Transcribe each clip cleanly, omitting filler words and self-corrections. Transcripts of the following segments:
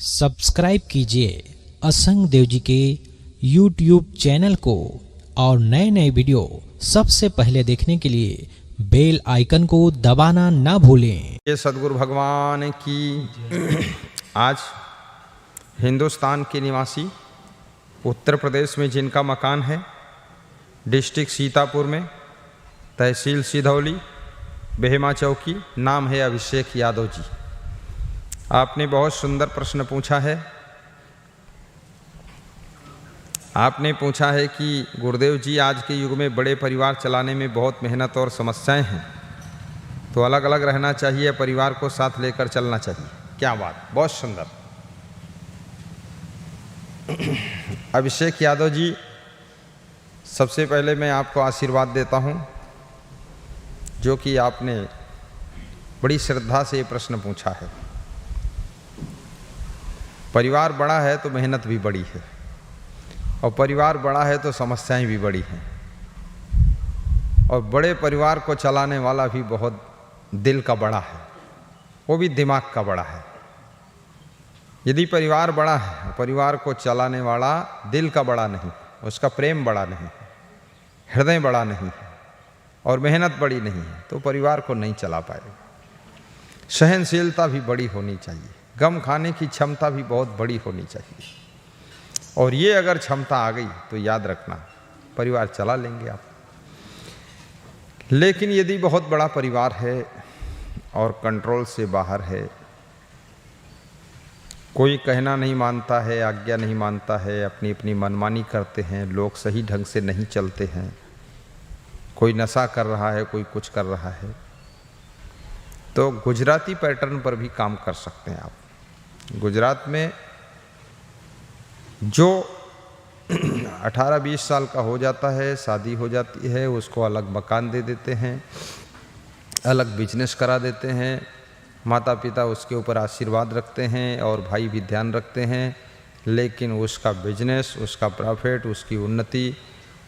Subscribe कीजिए असंग देव जी के YouTube चैनल को और नए नए वीडियो सबसे पहले देखने के लिए बेल आइकन को दबाना ना भूलें। ये सद्गुरु भगवान की आज हिंदुस्तान के निवासी उत्तर प्रदेश में जिनका मकान है, डिस्ट्रिक्ट सीतापुर में, तहसील सिधौली, बेहमा चौकी, नाम है अभिषेक यादव जी। आपने बहुत सुंदर प्रश्न पूछा है। आपने पूछा है कि गुरुदेव जी, आज के युग में बड़े परिवार चलाने में बहुत मेहनत और समस्याएं हैं, तो अलग अलग रहना चाहिए, परिवार को साथ लेकर चलना चाहिए। क्या बात, बहुत सुंदर। अभिषेक यादव जी, सबसे पहले मैं आपको आशीर्वाद देता हूं, जो कि आपने बड़ी श्रद्धा से ये प्रश्न पूछा है। परिवार बड़ा है तो मेहनत भी बड़ी है, और परिवार बड़ा है तो समस्याएं भी बड़ी हैं, और बड़े परिवार को चलाने वाला भी बहुत दिल का बड़ा है, वो भी दिमाग का बड़ा है। यदि परिवार बड़ा है, परिवार को चलाने वाला दिल का बड़ा नहीं, उसका प्रेम बड़ा नहीं है, हृदय बड़ा नहीं है, और मेहनत बड़ी नहीं है, तो परिवार को नहीं चला पाएगा। सहनशीलता भी बड़ी होनी चाहिए, गम खाने की क्षमता भी बहुत बड़ी होनी चाहिए, और ये अगर क्षमता आ गई तो याद रखना, परिवार चला लेंगे आप। लेकिन यदि बहुत बड़ा परिवार है और कंट्रोल से बाहर है, कोई कहना नहीं मानता है, आज्ञा नहीं मानता है, अपनी अपनी मनमानी करते हैं, लोग सही ढंग से नहीं चलते हैं, कोई नशा कर रहा है, कोई कुछ कर रहा है, तो गुजराती पैटर्न पर भी काम कर सकते हैं आप। गुजरात में जो 18-20 साल का हो जाता है, शादी हो जाती है, उसको अलग मकान दे देते हैं, अलग बिजनेस करा देते हैं, माता पिता उसके ऊपर आशीर्वाद रखते हैं और भाई भी ध्यान रखते हैं, लेकिन उसका बिजनेस, उसका प्रॉफिट, उसकी उन्नति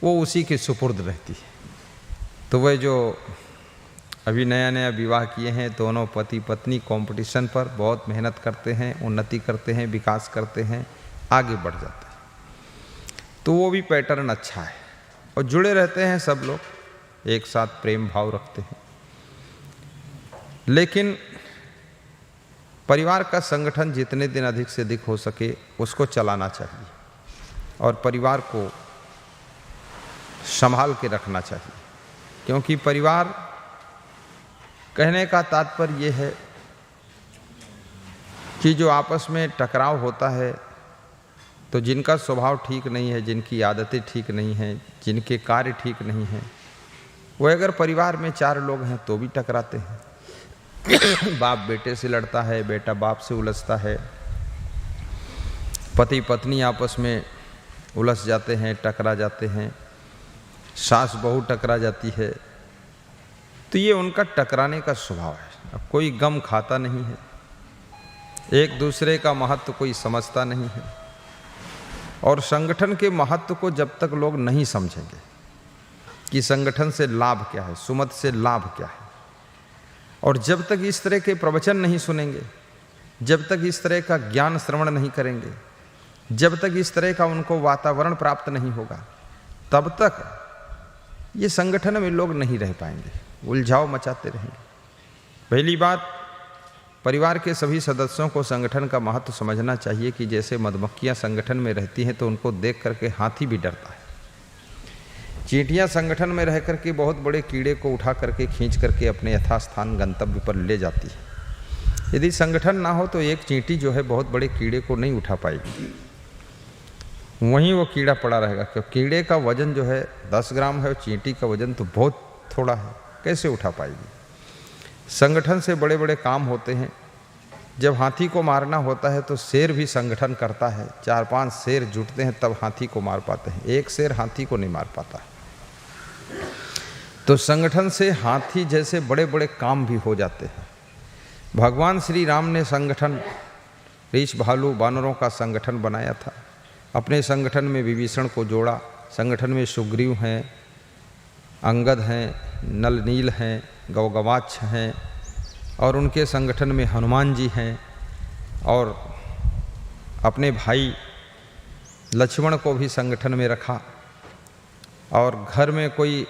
वो उसी के सुपुर्द रहती है। तो वह जो अभी नया नया विवाह किए हैं, दोनों पति पत्नी कंपटीशन पर बहुत मेहनत करते हैं, उन्नति करते हैं, विकास करते हैं, आगे बढ़ जाते हैं, तो वो भी पैटर्न अच्छा है, और जुड़े रहते हैं सब लोग, एक साथ प्रेम भाव रखते हैं। लेकिन परिवार का संगठन जितने दिन अधिक से अधिक हो सके उसको चलाना चाहिए, और परिवार को संभाल के रखना चाहिए, क्योंकि परिवार कहने का तात्पर्य ये है कि जो आपस में टकराव होता है, तो जिनका स्वभाव ठीक नहीं है, जिनकी आदतें ठीक नहीं हैं, जिनके कार्य ठीक नहीं हैं, वो अगर परिवार में 4 लोग हैं तो भी टकराते हैं। बाप बेटे से लड़ता है, बेटा बाप से उलझता है, पति पत्नी आपस में उलझ जाते हैं, टकरा जाते हैं, सास बहू टकरा जाती है, तो ये उनका टकराने का स्वभाव है। अब कोई गम खाता नहीं है, एक दूसरे का महत्व कोई समझता नहीं है, और संगठन के महत्व को जब तक लोग नहीं समझेंगे कि संगठन से लाभ क्या है, सुमत से लाभ क्या है, और जब तक इस तरह के प्रवचन नहीं सुनेंगे, जब तक इस तरह का ज्ञान श्रवण नहीं करेंगे, जब तक इस तरह का उनको वातावरण प्राप्त नहीं होगा, तब तक ये संगठन में लोग नहीं रह पाएंगे, उलझाव मचाते रहेंगे। पहली बात, परिवार के सभी सदस्यों को संगठन का महत्व समझना चाहिए कि जैसे मधुमक्खियां संगठन में रहती हैं तो उनको देख करके हाथी भी डरता है। चींटियां संगठन में रह करके बहुत बड़े कीड़े को उठा करके खींच करके अपने यथास्थान गंतव्य पर ले जाती है। यदि संगठन ना हो तो एक चींटी जो है बहुत बड़े कीड़े को नहीं उठा पाएगी, वहीं वो कीड़ा पड़ा रहेगा, क्योंकि कीड़े का वजन जो है 10 ग्राम है, और चींटी का वजन तो बहुत थोड़ा है, कैसे उठा पाएगी। संगठन से बड़े बड़े काम होते हैं। जब हाथी को मारना होता है तो शेर भी संगठन करता है, 4-5 शेर जुटते हैं तब हाथी को मार पाते हैं, एक शेर हाथी को नहीं मार पाता। तो संगठन से हाथी जैसे बड़े बड़े काम भी हो जाते हैं। भगवान श्री राम ने संगठन, रीछ भालू बानरों का संगठन बनाया था, अपने संगठन में विभीषण को जोड़ा, संगठन में सुग्रीव हैं, अंगद हैं, नल नील हैं, गौगवाक्ष हैं, और उनके संगठन में हनुमान जी हैं, और अपने भाई लक्ष्मण को भी संगठन में रखा और घर में कोई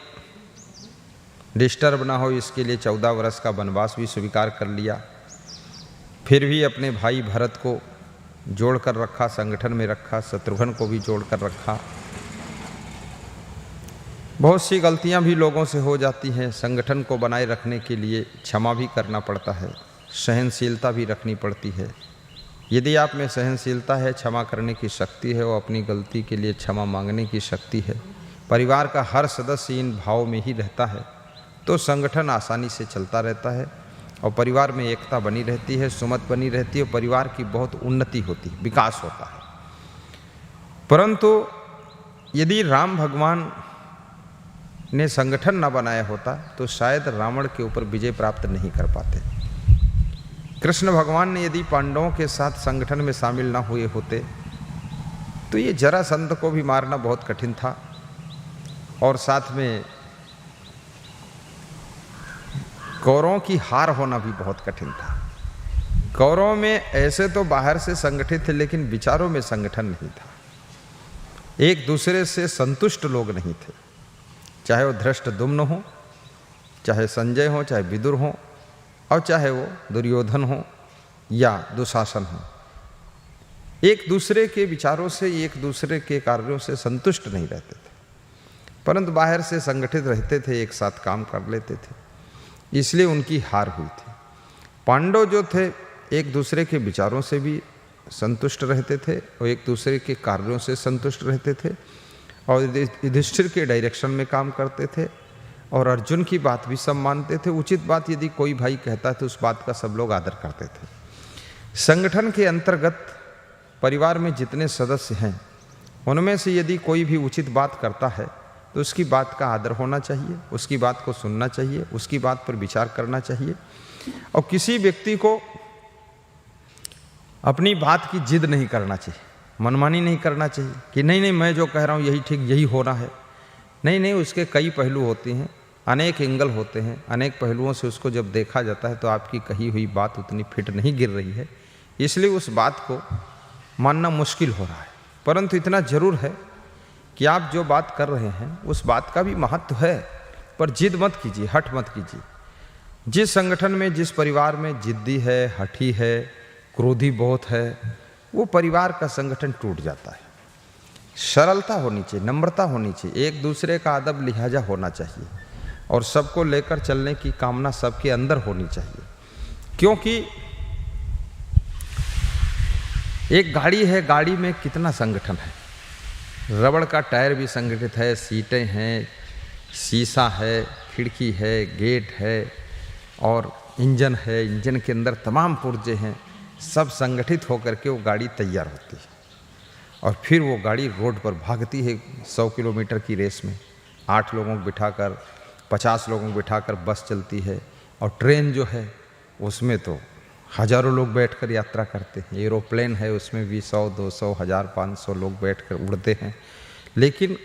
डिस्टर्ब ना हो इसके लिए 14 वर्ष का वनवास भी स्वीकार कर लिया। फिर भी अपने भाई भरत को जोड़ कर रखा, संगठन में रखा, शत्रुघ्न को भी जोड़ कर रखा। बहुत सी गलतियां भी लोगों से हो जाती हैं। संगठन को बनाए रखने के लिए क्षमा भी करना पड़ता है, सहनशीलता भी रखनी पड़ती है। यदि आप में सहनशीलता है, क्षमा करने की शक्ति है और अपनी गलती के लिए क्षमा मांगने की शक्ति है, परिवार का हर सदस्य इन भाव में ही रहता है, तो संगठन आसानी से चलता रहता है और परिवार में एकता बनी रहती है, सुमत बनी रहती है, परिवार की बहुत उन्नति होती है, विकास होता है। परंतु यदि राम भगवान ने संगठन न बनाया होता तो शायद रावण के ऊपर विजय प्राप्त नहीं कर पाते। कृष्ण भगवान ने यदि पांडवों के साथ संगठन में शामिल न हुए होते तो ये जरासंध को भी मारना बहुत कठिन था और साथ में कौरवों की हार होना भी बहुत कठिन था। कौरवों में ऐसे तो बाहर से संगठित थे लेकिन विचारों में संगठन नहीं था। एक दूसरे से संतुष्ट लोग नहीं थे, चाहे वो धृष्टद्युम्न हो, चाहे संजय हो, चाहे विदुर हो और चाहे वो दुर्योधन हो या दुशासन हो। एक दूसरे के विचारों से, एक दूसरे के कार्यों से संतुष्ट नहीं रहते थे, परंतु बाहर से संगठित रहते थे, एक साथ काम कर लेते थे, इसलिए उनकी हार हुई थी। पांडव जो थे एक दूसरे के विचारों से भी संतुष्ट रहते थे और एक दूसरे के कार्यों से संतुष्ट रहते थे और युधिष्ठिर के डायरेक्शन में काम करते थे और अर्जुन की बात भी सब मानते थे। उचित बात यदि कोई भाई कहता है तो उस बात का सब लोग आदर करते थे। संगठन के अंतर्गत परिवार में जितने सदस्य हैं उनमें से यदि कोई भी उचित बात करता है तो उसकी बात का आदर होना चाहिए, उसकी बात को सुनना चाहिए, उसकी बात पर विचार करना चाहिए और किसी व्यक्ति को अपनी बात की जिद नहीं करना चाहिए, मनमानी नहीं करना चाहिए कि नहीं नहीं मैं जो कह रहा हूँ यही ठीक, यही होना है। नहीं नहीं, उसके कई पहलू होते हैं, अनेक एंगल होते हैं, अनेक पहलुओं से उसको जब देखा जाता है तो आपकी कही हुई बात उतनी फिट नहीं गिर रही है, इसलिए उस बात को मानना मुश्किल हो रहा है। परंतु इतना जरूर है कि आप जो बात कर रहे हैं उस बात का भी महत्व है, पर जिद मत कीजिए, हठ मत कीजिए। जिस संगठन में, जिस परिवार में जिद्दी है, हठी है, क्रोधी बहुत है, वो परिवार का संगठन टूट जाता है। सरलता होनी चाहिए, नम्रता होनी चाहिए, एक दूसरे का अदब लिहाजा होना चाहिए और सबको लेकर चलने की कामना सबके अंदर होनी चाहिए। क्योंकि एक गाड़ी है, गाड़ी में कितना संगठन है, रबड़ का टायर भी संगठित है, सीटें हैं, शीशा है, खिड़की है, गेट है और इंजन है, इंजन के अंदर तमाम पुर्जे हैं, सब संगठित होकर के वो गाड़ी तैयार होती है और फिर वो गाड़ी रोड पर भागती है 100 किलोमीटर की रेस में। 8 लोगों को बिठाकर, 50 लोगों को बिठाकर बस चलती है और ट्रेन जो है उसमें तो हजारों लोग बैठकर यात्रा करते हैं। एरोप्लेन है, उसमें भी 100, 200, 1000, 500 लोग बैठकर उड़ते हैं। लेकिन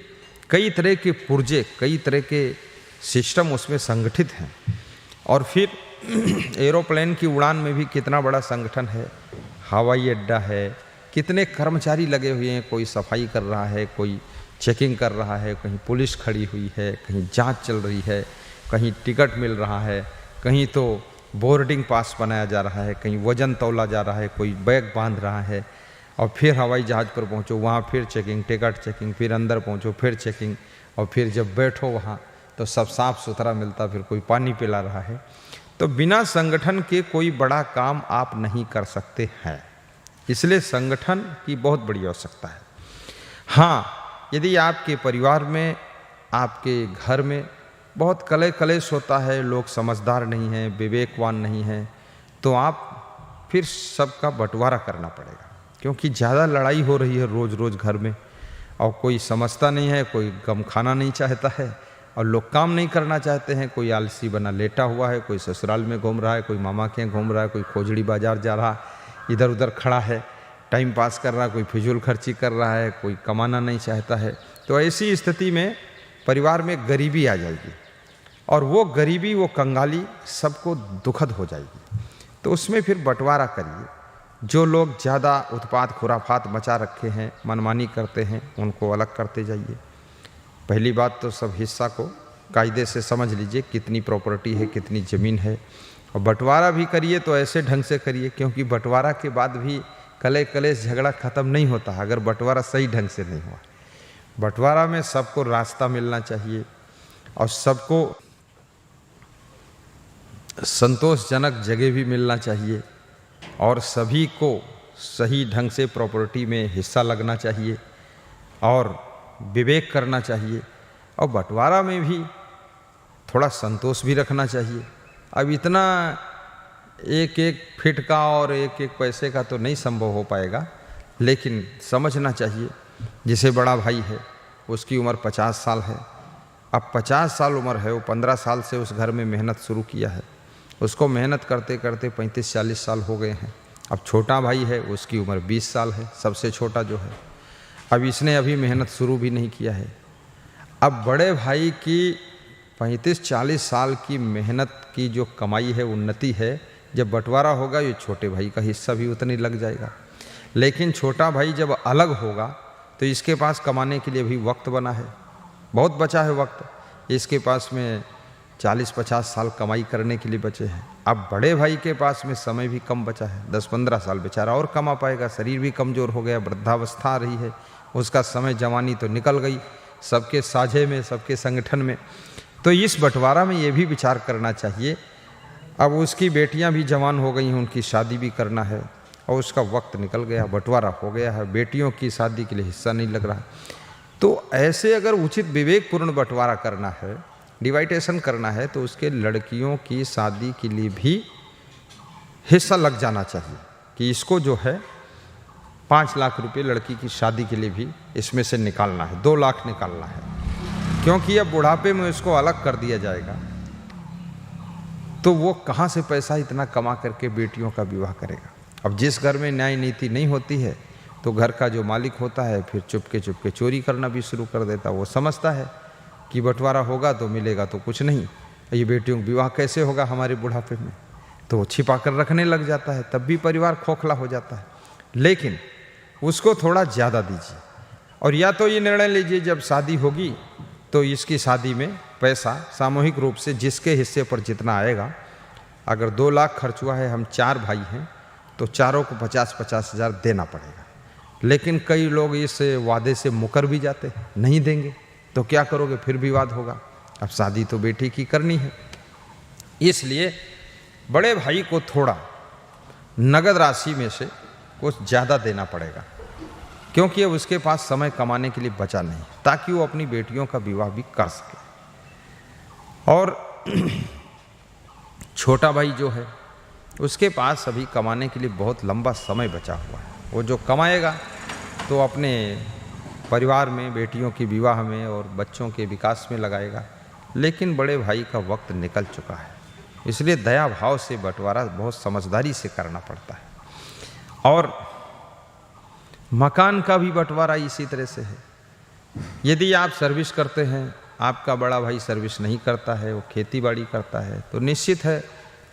कई तरह के पुर्जे, कई तरह के सिस्टम उसमें संगठित हैं और फिर एरोप्लेन की उड़ान में भी कितना बड़ा संगठन है, हवाई अड्डा है, कितने कर्मचारी लगे हुए हैं, कोई सफाई कर रहा है, कोई चेकिंग कर रहा है, कहीं पुलिस खड़ी हुई है, कहीं जांच चल रही है, कहीं टिकट मिल रहा है, कहीं तो बोर्डिंग पास बनाया जा रहा है, कहीं वजन तौला जा रहा है, कोई बैग बांध रहा है और फिर हवाई जहाज़ पर पहुंचो, वहाँ फिर चेकिंग, टिकट चेकिंग, फिर अंदर पहुंचो, फिर चेकिंग और फिर जब बैठो वहाँ तो सब साफ सुथरा मिलता, फिर कोई पानी पिला रहा है। तो बिना संगठन के कोई बड़ा काम आप नहीं कर सकते हैं, इसलिए संगठन की बहुत बड़ी आवश्यकता है। हाँ, यदि आपके परिवार में, आपके घर में बहुत कलेश होता है, लोग समझदार नहीं हैं, विवेकवान नहीं हैं, तो आप फिर सबका बंटवारा करना पड़ेगा, क्योंकि ज़्यादा लड़ाई हो रही है रोज़ रोज़ घर में और कोई समझता नहीं है, कोई गम खाना नहीं चाहता है और लोग काम नहीं करना चाहते हैं। कोई आलसी बना लेटा हुआ है, कोई ससुराल में घूम रहा है, कोई मामा के यहाँ घूम रहा है, कोई खोजड़ी बाजार जा रहा, इधर उधर खड़ा है, टाइम पास कर रहा है, कोई फिजूल खर्ची कर रहा है, कोई कमाना नहीं चाहता है। तो ऐसी स्थिति में परिवार में गरीबी आ जाएगी और वो गरीबी, वो कंगाली सबको दुखद हो जाएगी। तो उसमें फिर बंटवारा करिए जो लोग ज़्यादा उत्पात खुराफात मचा रखे हैं, मनमानी करते हैं, उनको अलग करते जाइए। पहली बात तो सब हिस्सा को कायदे से समझ लीजिए, कितनी प्रॉपर्टी है, कितनी ज़मीन है। और बंटवारा भी करिए तो ऐसे ढंग से करिए, क्योंकि बंटवारा के बाद भी कलेश झगड़ा ख़त्म नहीं होता अगर बंटवारा सही ढंग से नहीं हुआ। बंटवारा में सबको रास्ता मिलना चाहिए और सबको संतोषजनक जगह भी मिलना चाहिए और सभी को सही ढंग से प्रॉपर्टी में हिस्सा लगना चाहिए और विवेक करना चाहिए। और बंटवारा में भी थोड़ा संतोष भी रखना चाहिए। अब इतना एक एक फिट का और एक एक पैसे का तो नहीं संभव हो पाएगा, लेकिन समझना चाहिए। जिसे बड़ा भाई है उसकी उम्र 50 साल है, अब 50 साल उम्र है, वो 15 साल से उस घर में मेहनत शुरू किया है, उसको मेहनत करते करते 35-40 साल हो गए हैं। अब छोटा भाई है उसकी उम्र 20 साल है, सबसे छोटा जो है, अब इसने अभी मेहनत शुरू भी नहीं किया है। अब बड़े भाई की 35-40 साल की मेहनत की जो कमाई है, उन्नति है, जब बंटवारा होगा ये छोटे भाई का हिस्सा भी उतनी लग जाएगा। लेकिन छोटा भाई जब अलग होगा तो इसके पास कमाने के लिए भी वक्त बना है, बहुत बचा है वक्त। इसके पास में 40-50 साल कमाई करने के लिए बचे हैं। अब बड़े भाई के पास में समय भी कम बचा है, 10-15 साल बेचारा और कमा पाएगा। शरीर भी कमज़ोर हो गया, वृद्धावस्था आ रही है, उसका समय जवानी तो निकल गई सबके साझे में, सबके संगठन में। तो इस बंटवारा में ये भी विचार करना चाहिए। अब उसकी बेटियां भी जवान हो गई हैं, उनकी शादी भी करना है और उसका वक्त निकल गया, बंटवारा हो गया है, बेटियों की शादी के लिए हिस्सा नहीं लग रहा। तो ऐसे अगर उचित विवेकपूर्ण बंटवारा करना है, डिवाइडेशन करना है, तो उसके लड़कियों की शादी के लिए भी हिस्सा लग जाना चाहिए कि इसको जो है 5 लाख रुपए लड़की की शादी के लिए भी इसमें से निकालना है, 2 लाख निकालना है, क्योंकि अब बुढ़ापे में उसको अलग कर दिया जाएगा तो वो कहाँ से पैसा इतना कमा करके बेटियों का विवाह करेगा। अब जिस घर में न्याय नीति नहीं होती है तो घर का जो मालिक होता है फिर चुपके चोरी करना भी शुरू कर देता। वो समझता है कि बंटवारा होगा तो मिलेगा तो कुछ नहीं, ये बेटियों का विवाह कैसे होगा हमारे बुढ़ापे में, तो छिपा कर रखने लग जाता है, तब भी परिवार खोखला हो जाता है। लेकिन उसको थोड़ा ज़्यादा दीजिए और या तो ये निर्णय लीजिए जब शादी होगी तो इसकी शादी में पैसा सामूहिक रूप से जिसके हिस्से पर जितना आएगा, अगर 2 लाख खर्च हुआ है, हम 4 भाई हैं तो चारों को 50-50 हज़ार देना पड़ेगा। लेकिन कई लोग इस वादे से मुकर भी जाते हैं, नहीं देंगे तो क्या करोगे, फिर विवाद होगा। अब शादी तो बेटी की करनी है, इसलिए बड़े भाई को थोड़ा नगद राशि में से कुछ ज़्यादा देना पड़ेगा, क्योंकि अब उसके पास समय कमाने के लिए बचा नहीं, ताकि वो अपनी बेटियों का विवाह भी कर सके। और छोटा भाई जो है उसके पास अभी कमाने के लिए बहुत लंबा समय बचा हुआ है, वो जो कमाएगा तो अपने परिवार में, बेटियों के विवाह में और बच्चों के विकास में लगाएगा। लेकिन बड़े भाई का वक्त निकल चुका है, इसलिए दया भाव से बंटवारा बहुत समझदारी से करना पड़ता है। और मकान का भी बंटवारा इसी तरह से है। यदि आप सर्विस करते हैं, आपका बड़ा भाई सर्विस नहीं करता है, वो खेती बाड़ी करता है, तो निश्चित है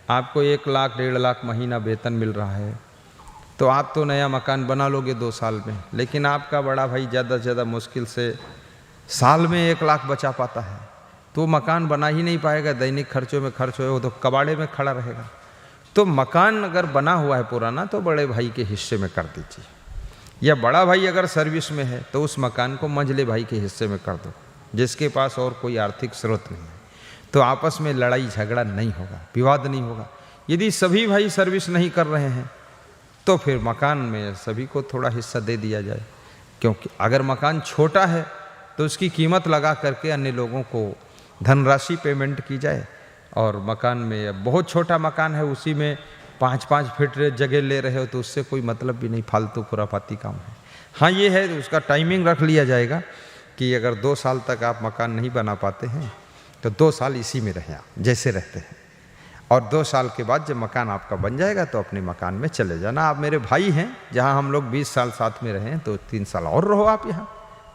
आपको 1 लाख 1.5 लाख महीना वेतन मिल रहा है, तो आप तो नया मकान बना लोगे 2 साल में। लेकिन आपका बड़ा भाई ज़्यादा से ज़्यादा मुश्किल से साल में 1 लाख बचा पाता है, तो मकान बना ही नहीं पाएगा, दैनिक खर्चों में खर्च हो तो कबाड़े में खड़ा रहेगा। तो मकान अगर बना हुआ है पुराना तो बड़े भाई के हिस्से में कर दीजिए, या बड़ा भाई अगर सर्विस में है तो उस मकान को मंझले भाई के हिस्से में कर दो, जिसके पास और कोई आर्थिक स्रोत नहीं है। तो आपस में लड़ाई झगड़ा नहीं होगा, विवाद नहीं होगा। यदि सभी भाई सर्विस नहीं कर रहे हैं तो फिर मकान में सभी को थोड़ा हिस्सा दे दिया जाए, क्योंकि अगर मकान छोटा है तो उसकी कीमत लगा करके अन्य लोगों को धनराशि पेमेंट की जाए। और मकान में बहुत छोटा मकान है, उसी में 5-5 फीट जगह ले रहे हो तो उससे कोई मतलब भी नहीं, फालतू खुराफाती काम है। हाँ ये है उसका टाइमिंग रख लिया जाएगा कि अगर 2 साल तक आप मकान नहीं बना पाते हैं तो 2 साल इसी में रहें आप जैसे रहते हैं, और 2 साल के बाद जब मकान आपका बन जाएगा तो अपने मकान में चले जाना। आप मेरे भाई हैं, जहाँ हम लोग 20 साल साथ में रहें तो 3 साल और रहो आप यहाँ,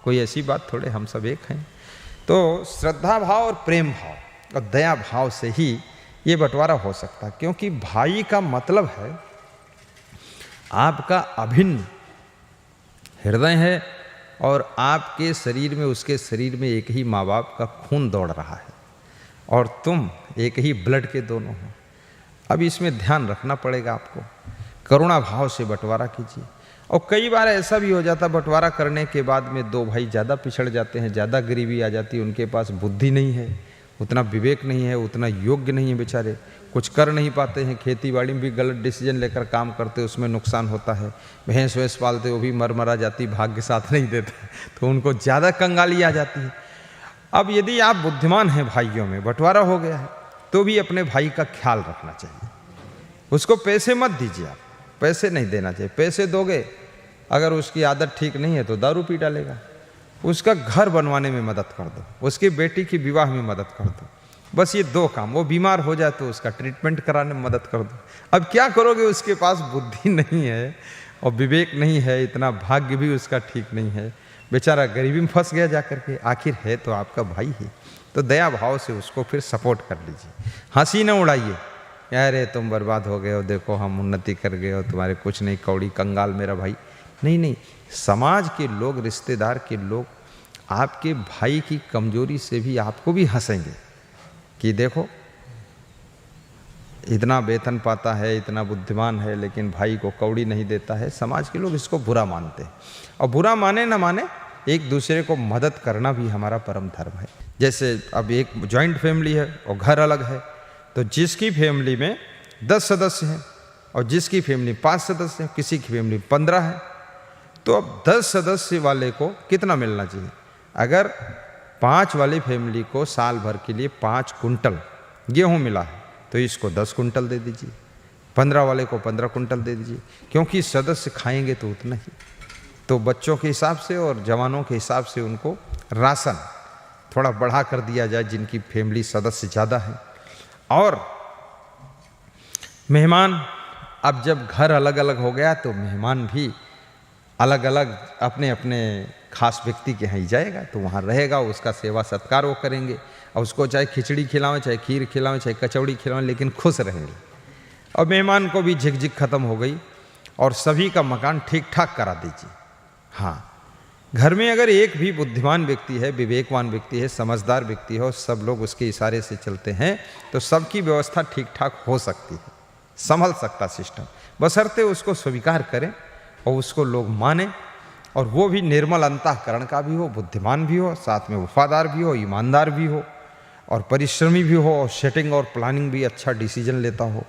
कोई ऐसी बात थोड़े, हम सब एक हैं। तो श्रद्धा भाव और प्रेम भाव और दया भाव से ही ये बंटवारा हो सकता है, क्योंकि भाई का मतलब है आपका अभिन्न हृदय है और आपके शरीर में, उसके शरीर में एक ही माँ बाप का खून दौड़ रहा है और तुम एक ही ब्लड के दोनों हो। अब इसमें ध्यान रखना पड़ेगा आपको, करुणा भाव से बंटवारा कीजिए। और कई बार ऐसा भी हो जाता, बंटवारा करने के बाद में दो भाई ज़्यादा पिछड़ जाते हैं, ज़्यादा गरीबी आ जाती है, उनके पास बुद्धि नहीं है, उतना विवेक नहीं है, उतना योग्य नहीं है, बेचारे कुछ कर नहीं पाते हैं, खेती बाड़ी में भी गलत डिसीजन लेकर काम करते, उसमें नुकसान होता है, भैंस वैंस पालते वो भी मर जाती, भाग्य साथ नहीं देता, तो उनको ज़्यादा कंगाली आ जाती है। अब यदि आप बुद्धिमान हैं, भाइयों में बंटवारा हो गया है, तो भी अपने भाई का ख्याल रखना चाहिए। उसको पैसे मत दीजिए, आप पैसे नहीं देना चाहिए। पैसे दोगे, अगर उसकी आदत ठीक नहीं है तो दारू पी डालेगा। उसका घर बनवाने में मदद कर दो, उसकी बेटी की विवाह में मदद कर दो, बस ये दो काम। वो बीमार हो जाए तो उसका ट्रीटमेंट कराने में मदद कर दो। अब क्या करोगे, उसके पास बुद्धि नहीं है और विवेक नहीं है, इतना भाग्य भी उसका ठीक नहीं है, बेचारा गरीबी में फंस गया जाकर के। आखिर है तो आपका भाई ही, तो दया भाव से उसको फिर सपोर्ट कर लीजिए। हंसी न उड़ाइए, अरे तुम बर्बाद हो गए हो, देखो हम उन्नति कर गए हो, तुम्हारे कुछ नहीं, कौड़ी कंगाल मेरा भाई। नहीं, समाज के लोग, रिश्तेदार के लोग आपके भाई की कमजोरी से भी आपको भी हंसेंगे कि देखो इतना वेतन पाता है, इतना बुद्धिमान है, लेकिन भाई को कौड़ी नहीं देता है। समाज के लोग इसको बुरा मानते हैं, और बुरा माने न माने, एक दूसरे को मदद करना भी हमारा परम धर्म है। जैसे अब एक जॉइंट फैमिली है और घर अलग है, तो जिसकी फैमिली में 10 सदस्य हैं और जिसकी फैमिली 5 सदस्य हैं, किसी की फैमिली 15 है, तो अब 10 सदस्य वाले को कितना मिलना चाहिए? अगर 5 वाली फैमिली को साल भर के लिए 5 कुंटल गेहूँ मिला है, तो इसको 10 कुंटल दे दीजिए, 15 वाले को 15 कुंटल दे दीजिए, क्योंकि सदस्य खाएंगे तो उतना ही। तो बच्चों के हिसाब से और जवानों के हिसाब से उनको राशन थोड़ा बढ़ा कर दिया जाए, जिनकी फैमिली सदस्य ज़्यादा है। और मेहमान, अब जब घर अलग अलग हो गया तो मेहमान भी अलग अलग अपने अपने खास व्यक्ति के यहाँ ही जाएगा, तो वहाँ रहेगा, उसका सेवा सत्कार वो करेंगे, और उसको चाहे खिचड़ी खिलावें, चाहे खीर खिलावें, चाहे कचौड़ी खिलावें, लेकिन खुश रहेंगे। और मेहमान को भी झिकझिक खत्म हो गई, और सभी का मकान ठीक ठाक करा दीजिए। हाँ, घर में अगर एक भी बुद्धिमान व्यक्ति है, विवेकवान व्यक्ति है, समझदार व्यक्ति है, और सब लोग उसके इशारे से चलते हैं, तो सबकी व्यवस्था ठीक ठाक हो सकती है, संभल सकता सिस्टम, बशर्ते उसको स्वीकार करें और उसको लोग माने, और वो भी निर्मल अंतःकरण का भी हो, बुद्धिमान भी हो, साथ में वफादार भी हो, ईमानदार भी हो, और परिश्रमी भी हो, और सेटिंग और प्लानिंग भी अच्छा डिसीजन लेता हो,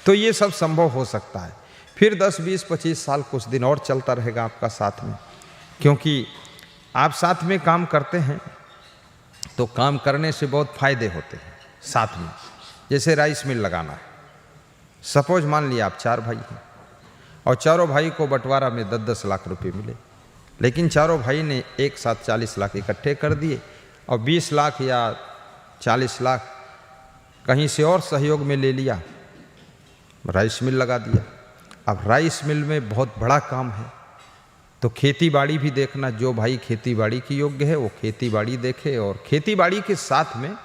तो ये सब संभव हो सकता है। फिर 10, 20, 25 साल कुछ दिन और चलता रहेगा आपका साथ में, क्योंकि आप साथ में काम करते हैं तो काम करने से बहुत फायदे होते हैं साथ में। जैसे राइस मिल लगाना है, सपोज मान लिया आप 4 भाई हैं, और चारों भाई को बंटवारा में 10-10 लाख रुपए मिले, लेकिन चारों भाई ने एक साथ 40 लाख इकट्ठे कर दिए, और 20 लाख या 40 लाख कहीं से और सहयोग में ले लिया, राइस मिल लगा दिया। अब राइस मिल में बहुत बड़ा काम है, तो खेती बाड़ी भी देखना, जो भाई खेती बाड़ी की योग्य है वो खेती बाड़ी देखे, और खेती बाड़ी के साथ में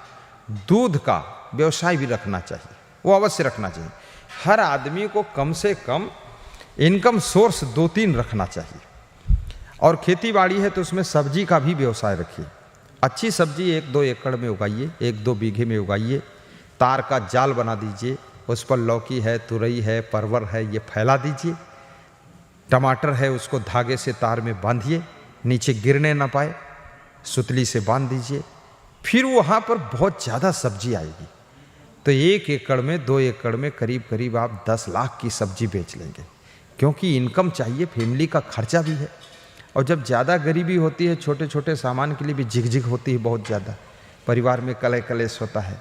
दूध का व्यवसाय भी रखना चाहिए, वो अवश्य रखना चाहिए। हर आदमी को कम से कम इनकम सोर्स 2-3 रखना चाहिए, और खेती बाड़ी है तो उसमें सब्जी का भी व्यवसाय रखिए। अच्छी सब्जी 1-2 एकड़ में उगाइए, 1-2 बीघे में उगाइए, तार का जाल बना दीजिए, उस पर लौकी है, तुरई है, परवर है, ये फैला दीजिए। टमाटर है, उसको धागे से तार में बांधिए, नीचे गिरने ना पाए, सुतली से बांध दीजिए, फिर वहाँ पर बहुत ज़्यादा सब्जी आएगी। तो 1 एकड़ में, 2 एकड़ में करीब करीब आप 10 लाख की सब्जी बेच लेंगे, क्योंकि इनकम चाहिए, फैमिली का खर्चा भी है। और जब ज़्यादा गरीबी होती है, छोटे छोटे सामान के लिए भी झिकझिक होती है बहुत ज़्यादा, परिवार में कलह कलेश होता है,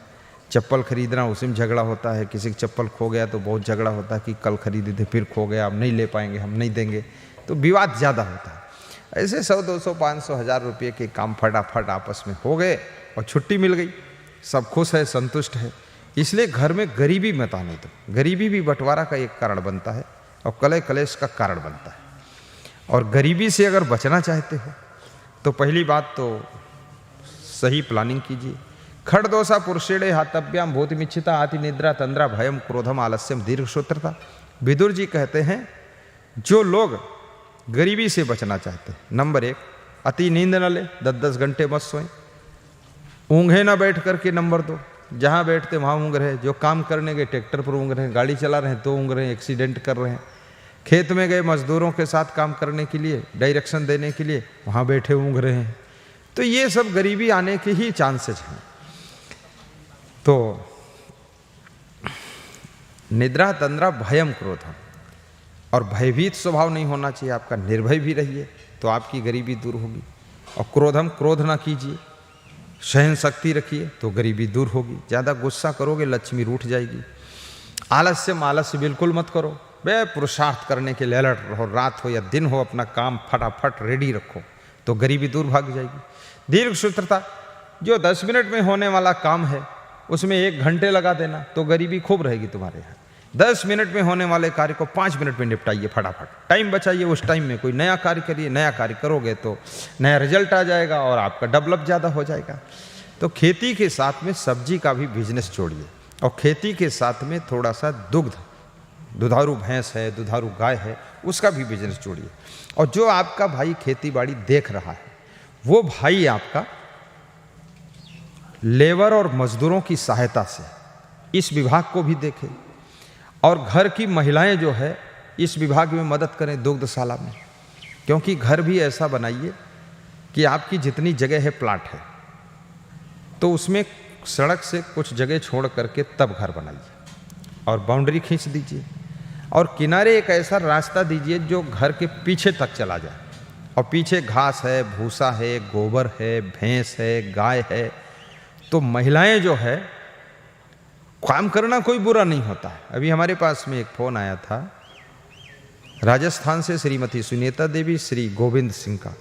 चप्पल खरीदना उसी में झगड़ा होता है, किसी का चप्पल खो गया तो बहुत झगड़ा होता है कि कल खरीदे थे फिर खो गया, अब नहीं ले पाएंगे, हम नहीं देंगे, तो विवाद ज़्यादा होता है। ऐसे 100, 200, 500, 1000 रुपये के काम फटाफट आपस में हो गए और छुट्टी मिल गई, सब खुश है, संतुष्ट है। इसलिए घर में गरीबी मत आने दो, गरीबी भी बंटवारा का एक कारण बनता है और कलह कलेश का कारण बनता है। और गरीबी से अगर बचना चाहते हो तो पहली बात तो सही प्लानिंग कीजिए। खड़दोषा पुरुषेड़े हातव्याम भूतमिच्छिता आति निद्रा तंद्रा भयम क्रोधम आलस्यम दीर्घ सूत्रता। विदुर जी कहते हैं जो लोग गरीबी से बचना चाहते हैं, नंबर 1, अति नींद न ले, 10-10 घंटे मत सोएं, ऊँघे ना बैठ करके, नंबर 2, जहाँ बैठते वहाँ ऊँघ रहे, जो काम करने गए ट्रैक्टर पर ऊँघ रहे हैं, गाड़ी चला रहे हैं तो ऊँघ रहे हैं, एक्सीडेंट कर रहे हैं, खेत में गए मजदूरों के साथ काम करने के लिए, डायरेक्शन देने के लिए, वहाँ बैठे ऊँघ रहे हैं। तो ये सब गरीबी आने के ही चांसेस हैं। तो निद्रा तंद्रा भयम क्रोधम, और भयभीत स्वभाव नहीं होना चाहिए आपका, निर्भय भी रहिए तो आपकी गरीबी दूर होगी। और क्रोधम, क्रोध ना कीजिए, सहन शक्ति रखिए तो गरीबी दूर होगी। ज़्यादा गुस्सा करोगे लक्ष्मी रूठ जाएगी। आलस्य आलस्य बिल्कुल मत करो, बे पुरुषार्थ करने के लिए अलर्ट रहो, रात हो या दिन हो अपना काम फटाफट रेडी रखो तो गरीबी दूर भाग जाएगी। दीर्घ सूत्रता, जो 10 मिनट में होने वाला काम है उसमें 1 घंटे लगा देना तो गरीबी खूब रहेगी तुम्हारे यहाँ। 10 मिनट में होने वाले कार्य को 5 मिनट में निपटाइए, फटाफट टाइम बचाइए, उस टाइम में कोई नया कार्य करिए, नया कार्य करोगे तो नया रिजल्ट आ जाएगा और आपका डेवलप ज़्यादा हो जाएगा। तो खेती के साथ में सब्जी का भी बिजनेस जोड़िए, और खेती के साथ में थोड़ा सा दुग्ध, दुधारू भैंस है, दुधारू गाय है, उसका भी बिजनेस जोड़िए। और जो आपका भाई खेती बाड़ी देख रहा है वो भाई आपका लेबर और मजदूरों की सहायता से इस विभाग को भी देखे, और घर की महिलाएं जो है इस विभाग में मदद करें दुग्धशाला में, क्योंकि घर भी ऐसा बनाइए कि आपकी जितनी जगह है प्लाट है तो उसमें सड़क से कुछ जगह छोड़ करके तब घर बनाइए, और बाउंड्री खींच दीजिए, और किनारे एक ऐसा रास्ता दीजिए जो घर के पीछे तक चला जाए, और पीछे घास है, भूसा है, गोबर है, भैंस है, गाय है। तो महिलाएं जो है, काम करना कोई बुरा नहीं होता है। अभी हमारे पास में एक फ़ोन आया था राजस्थान से, श्रीमती सुनीता देवी, श्री गोविंद सिंह का।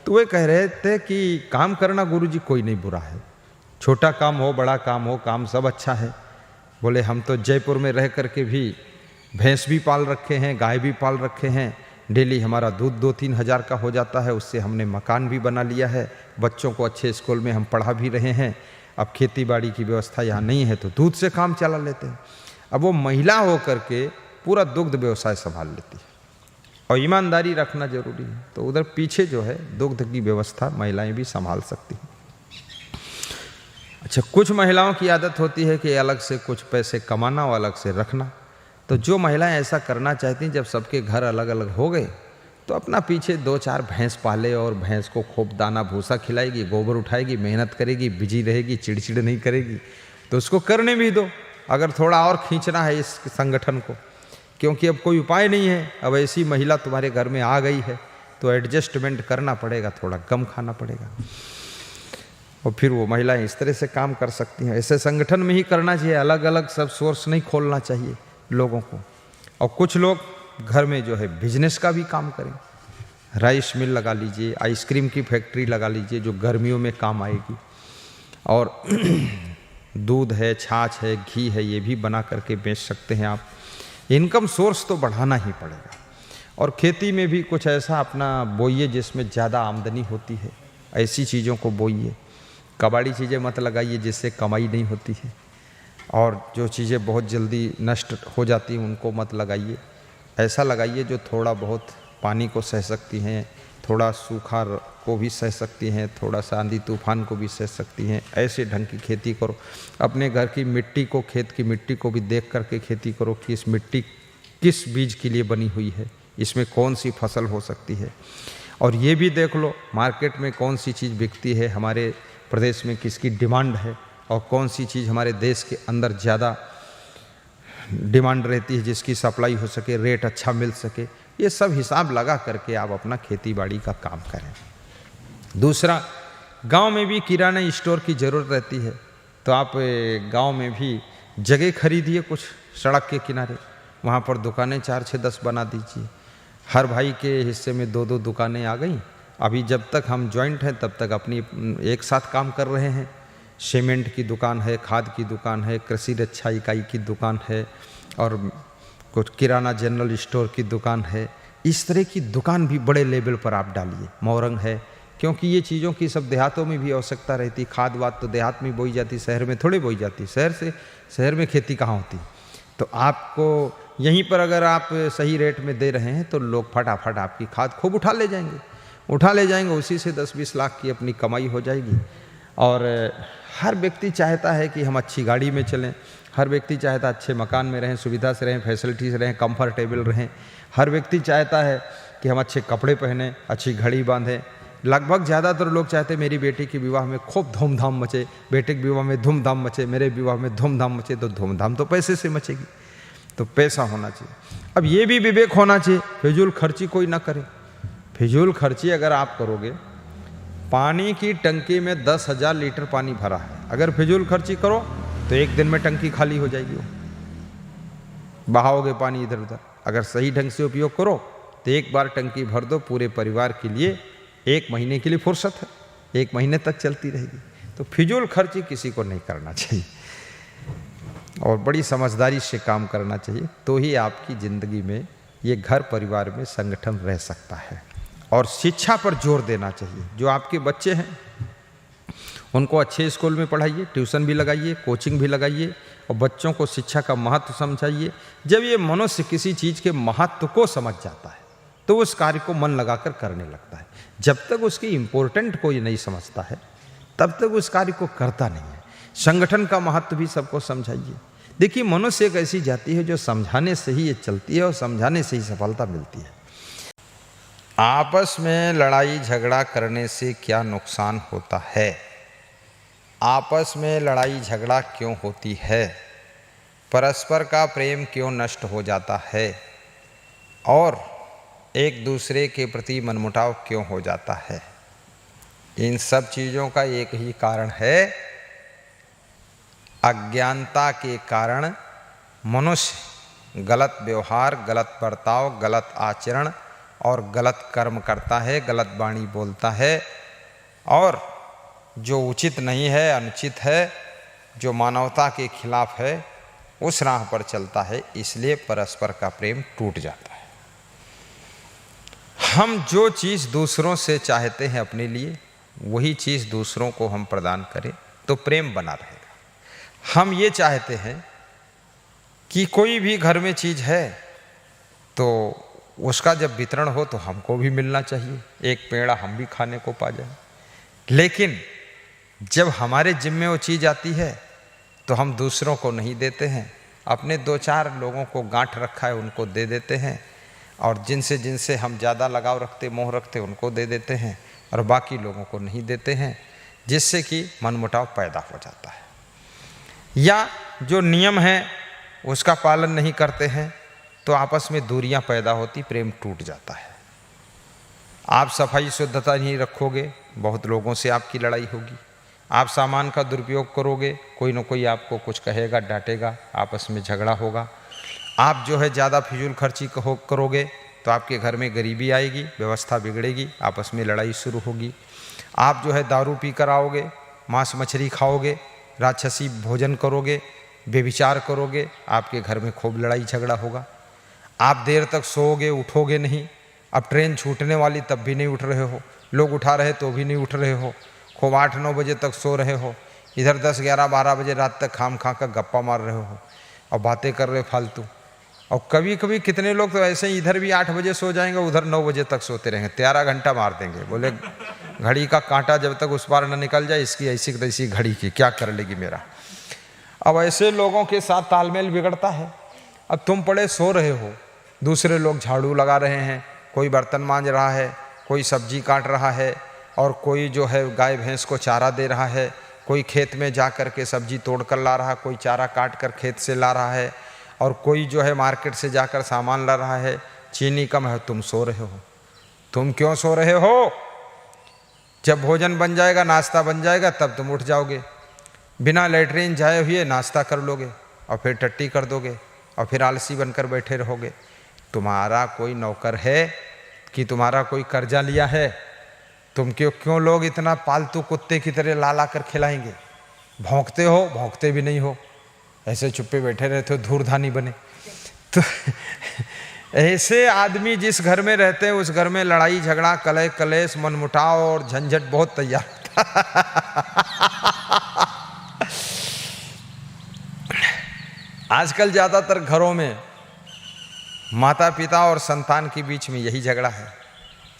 तो वे कह रहे थे कि काम करना गुरुजी कोई नहीं बुरा है, छोटा काम हो बड़ा काम हो, काम सब अच्छा है। बोले हम तो जयपुर में रह करके भी भैंस भी पाल रखे हैं, गाय भी पाल रखे हैं, डेली हमारा दूध 2-3 हज़ार का हो जाता है, उससे हमने मकान भी बना लिया है, बच्चों को अच्छे स्कूल में हम पढ़ा भी रहे हैं। अब खेती बाड़ी की व्यवस्था यहाँ नहीं है तो दूध से काम चला लेते हैं। अब वो महिला हो करके पूरा दुग्ध व्यवसाय संभाल लेती है, और ईमानदारी रखना जरूरी है। तो उधर पीछे जो है दुग्ध की व्यवस्था महिलाएं भी संभाल सकती हैं। अच्छा, कुछ महिलाओं की आदत होती है कि अलग से कुछ पैसे कमाना और अलग से रखना। तो जो महिलाएं ऐसा करना चाहती हैं, जब सबके घर अलग अलग हो गए तो अपना पीछे 2-4 भैंस पाले, और भैंस को खूब दाना भूसा खिलाएगी, गोबर उठाएगी, मेहनत करेगी, बिजी रहेगी, चिड़चिड़ नहीं करेगी। तो उसको करने भी दो, अगर थोड़ा और खींचना है इस संगठन को, क्योंकि अब कोई उपाय नहीं है। अब ऐसी महिला तुम्हारे घर में आ गई है तो एडजस्टमेंट करना पड़ेगा, थोड़ा कम खाना पड़ेगा, और फिर वो महिलाएं इस तरह से काम कर सकती हैं। ऐसे संगठन में ही करना चाहिए, अलग अलग सब सोर्स नहीं खोलना चाहिए लोगों को। और कुछ लोग घर में जो है बिजनेस का भी काम करें, राइस मिल लगा लीजिए, आइसक्रीम की फैक्ट्री लगा लीजिए जो गर्मियों में काम आएगी, और दूध है, छाछ है, घी है, ये भी बना करके बेच सकते हैं आप। इनकम सोर्स तो बढ़ाना ही पड़ेगा। और खेती में भी कुछ ऐसा अपना बोइए जिसमें ज़्यादा आमदनी होती है, ऐसी चीज़ों को बोइए। कबाड़ी चीज़ें मत लगाइए जिससे कमाई नहीं होती है, और जो चीज़ें बहुत जल्दी नष्ट हो जाती हैं उनको मत लगाइए। ऐसा लगाइए जो थोड़ा बहुत पानी को सह सकती हैं, थोड़ा सूखा को भी सह सकती हैं, थोड़ा सा आंधी तूफान को भी सह सकती हैं। ऐसे ढंग की खेती करो। अपने घर की मिट्टी को, खेत की मिट्टी को भी देख करके खेती करो कि इस मिट्टी किस बीज के लिए बनी हुई है, इसमें कौन सी फसल हो सकती है। और ये भी देख लो मार्केट में कौन सी चीज़ बिकती है, हमारे प्रदेश में किसकी डिमांड है, और कौन सी चीज़ हमारे देश के अंदर ज़्यादा डिमांड रहती है, जिसकी सप्लाई हो सके, रेट अच्छा मिल सके। ये सब हिसाब लगा करके आप अपना खेती बाड़ी का काम करें। दूसरा, गांव में भी किराना स्टोर की ज़रूरत रहती है, तो आप गांव में भी जगह खरीदिए कुछ सड़क के किनारे, वहाँ पर दुकानें 4-6-10 बना दीजिए। हर भाई के हिस्से में 2-2 दुकानें आ गई। अभी जब तक हम जॉइंट हैं तब तक अपनी एक साथ काम कर रहे हैं। सीमेंट की दुकान है, खाद की दुकान है, कृषि रक्षा इकाई की दुकान है, और कुछ किराना जनरल स्टोर की दुकान है। इस तरह की दुकान भी बड़े लेवल पर आप डालिए। मोरंग है, क्योंकि ये चीज़ों की सब देहातों में भी आवश्यकता रहती। खाद वाद तो देहात में बोई जाती, शहर में थोड़ी बोई जाती। शहर में खेती कहाँ होती। तो आपको यहीं पर अगर आप सही रेट में दे रहे हैं तो लोग फटाफट आपकी खाद खूब उठा ले जाएंगे, उसी से 10-20 लाख की अपनी कमाई हो जाएगी। और हर व्यक्ति चाहता है कि हम अच्छी गाड़ी में चलें, हर व्यक्ति चाहता है अच्छे मकान में रहें, सुविधा से रहें, फैसिलिटी से रहें, कंफर्टेबल रहें। हर व्यक्ति चाहता है कि हम अच्छे कपड़े पहनें, अच्छी घड़ी बांधें। लगभग ज़्यादातर लोग चाहते हैं मेरी बेटी के विवाह में खूब धूमधाम मचे, बेटे के विवाह में धूमधाम मचे, मेरे विवाह में धूमधाम मचे। तो धूमधाम तो पैसे से मचेगी, तो पैसा होना चाहिए। अब ये भी विवेक होना चाहिए, फिजूल खर्ची कोई ना करे। फिजूल खर्ची अगर आप करोगे, पानी की टंकी में 10,000 लीटर पानी भरा है, अगर फिजूल खर्ची करो तो एक दिन में टंकी खाली हो जाएगी। वो बहाओगे पानी इधर उधर। अगर सही ढंग से उपयोग करो तो एक बार टंकी भर दो, पूरे परिवार के लिए 1 महीने के लिए फुर्सत है, 1 महीने तक चलती रहेगी। तो फिजूल खर्ची किसी को नहीं करना चाहिए और बड़ी समझदारी से काम करना चाहिए, तो ही आपकी ज़िंदगी में ये घर परिवार में संगठन रह सकता है। और शिक्षा पर जोर देना चाहिए। जो आपके बच्चे हैं उनको अच्छे स्कूल में पढ़ाइए, ट्यूशन भी लगाइए, कोचिंग भी लगाइए और बच्चों को शिक्षा का महत्व समझाइए। जब ये मनुष्य किसी चीज़ के महत्व को समझ जाता है तो उस कार्य को मन लगाकर करने लगता है। जब तक उसकी इम्पोर्टेंट कोई नहीं समझता है तब तक उस कार्य को करता नहीं है। संगठन का महत्व भी सबको समझाइए। देखिए, मनुष्य एक ऐसी जाति है जो समझाने से ही ये चलती है और समझाने से ही सफलता मिलती है। आपस में लड़ाई झगड़ा करने से क्या नुकसान होता है? आपस में लड़ाई झगड़ा क्यों होती है? परस्पर का प्रेम क्यों नष्ट हो जाता है? और एक दूसरे के प्रति मनमुटाव क्यों हो जाता है? इन सब चीज़ों का एक ही कारण है, अज्ञानता के कारण मनुष्य गलत व्यवहार, गलत बर्ताव, गलत आचरण और गलत कर्म करता है, गलत वाणी बोलता है और जो उचित नहीं है, अनुचित है, जो मानवता के खिलाफ है, उस राह पर चलता है। इसलिए परस्पर का प्रेम टूट जाता है। हम जो चीज़ दूसरों से चाहते हैं अपने लिए, वही चीज़ दूसरों को हम प्रदान करें तो प्रेम बना रहेगा। हम ये चाहते हैं कि कोई भी घर में चीज़ है तो उसका जब वितरण हो तो हमको भी मिलना चाहिए, एक पेड़ा हम भी खाने को पा जाए। लेकिन जब हमारे जिम्मे वो चीज़ आती है तो हम दूसरों को नहीं देते हैं, अपने 2-4 लोगों को गांठ रखा है उनको दे देते हैं और जिनसे हम ज़्यादा लगाव रखते, मोह रखते, उनको दे देते हैं और बाकी लोगों को नहीं देते हैं, जिससे कि मनमुटाव पैदा हो जाता है। या जो नियम है उसका पालन नहीं करते हैं तो आपस में दूरियां पैदा होती, प्रेम टूट जाता है। आप सफाई शुद्धता नहीं रखोगे, बहुत लोगों से आपकी लड़ाई होगी। आप सामान का दुरुपयोग करोगे, कोई न कोई आपको कुछ कहेगा, डांटेगा, आपस में झगड़ा होगा। आप जो है ज़्यादा फिजूल खर्ची करोगे तो आपके घर में गरीबी आएगी, व्यवस्था बिगड़ेगी, आपस में लड़ाई शुरू होगी। आप जो है दारू पी कर आओगे, मांस मछली खाओगे, राक्षसी भोजन करोगे, व्यभिचार करोगे, आपके घर में खूब लड़ाई झगड़ा होगा। आप देर तक सोओगे, उठोगे नहीं। अब ट्रेन छूटने वाली तब भी नहीं उठ रहे हो, लोग उठा रहे तो भी नहीं उठ रहे हो, खूब 8-9 बजे तक सो रहे हो, इधर 10, 11, 12 बजे रात तक खाम खा कर गप्पा मार रहे हो और बातें कर रहे फालतू। और कभी कभी कितने लोग तो ऐसे ही इधर भी 8 बजे सो जाएंगे, उधर 9 बजे तक सोते रहेंगे, 13 घंटा मार देंगे। बोले घड़ी का कांटा जब तक उस पार न निकल जाए, इसकी ऐसी तैसी घड़ी की क्या कर लेगी मेरा। अब ऐसे लोगों के साथ तालमेल बिगड़ता है। अब तुम पड़े सो रहे हो, दूसरे लोग झाड़ू लगा रहे हैं, कोई बर्तन मांज रहा है, कोई सब्जी काट रहा है और कोई जो है गाय भैंस को चारा दे रहा है, कोई खेत में जा कर के सब्जी तोड़ कर ला रहा है, कोई चारा काट कर खेत से ला रहा है और कोई जो है मार्केट से जाकर सामान ला रहा है। चीनी कम है, तुम सो रहे हो। तुम क्यों सो रहे हो? जब भोजन बन जाएगा, नाश्ता बन जाएगा, तब तुम उठ जाओगे, बिना लेटरिन जाए हुए नाश्ता कर लोगे और फिर टट्टी कर दोगे और फिर आलसी बनकर बैठे रहोगे। तुम्हारा कोई नौकर है कि तुम्हारा कोई कर्जा लिया है? तुम क्यों लोग इतना पालतू कुत्ते की तरह ला कर खिलाएंगे? भौंकते हो, भौंकते भी नहीं हो, ऐसे चुप्पे बैठे रहते हो, धूर्धानी बने। तो ऐसे आदमी जिस घर में रहते हैं उस घर में लड़ाई झगड़ा, कलह कलेश, मनमुटाव और झंझट बहुत तैयार होता। आजकल ज़्यादातर घरों में माता पिता और संतान के बीच में यही झगड़ा है।